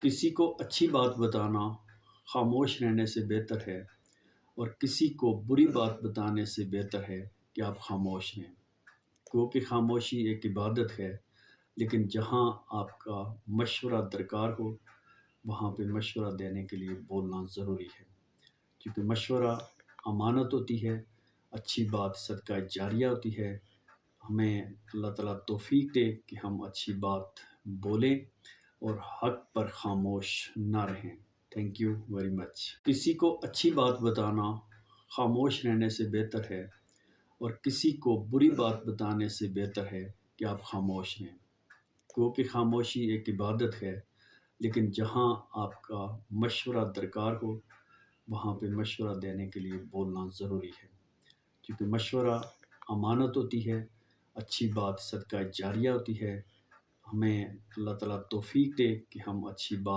کسی کو اچھی بات بتانا خاموش رہنے سے بہتر ہے اور کسی کو بری بات بتانے سے بہتر ہے کہ آپ خاموش رہیں، کیونکہ خاموشی ایک عبادت ہے، لیکن جہاں آپ کا مشورہ درکار ہو وہاں پہ مشورہ دینے کے لیے بولنا ضروری ہے، کیونکہ مشورہ امانت ہوتی ہے، اچھی بات صدقہ جاریہ ہوتی ہے۔ ہمیں اللہ تعالیٰ توفیق دے کہ ہم اچھی بات بولیں اور حق پر خاموش نہ رہیں۔ Thank you very much. کسی کو اچھی بات بتانا خاموش رہنے سے بہتر ہے اور کسی کو بری بات بتانے سے بہتر ہے کہ آپ خاموش رہیں، کیونکہ خاموشی ایک عبادت ہے، لیکن جہاں آپ کا مشورہ درکار ہو وہاں پہ مشورہ دینے کے لیے بولنا ضروری ہے، کیونکہ مشورہ امانت ہوتی ہے، اچھی بات صدقہ جاریہ ہوتی ہے۔ ہمیں اللہ تعالیٰ توفیق دے کہ ہم اچھی بات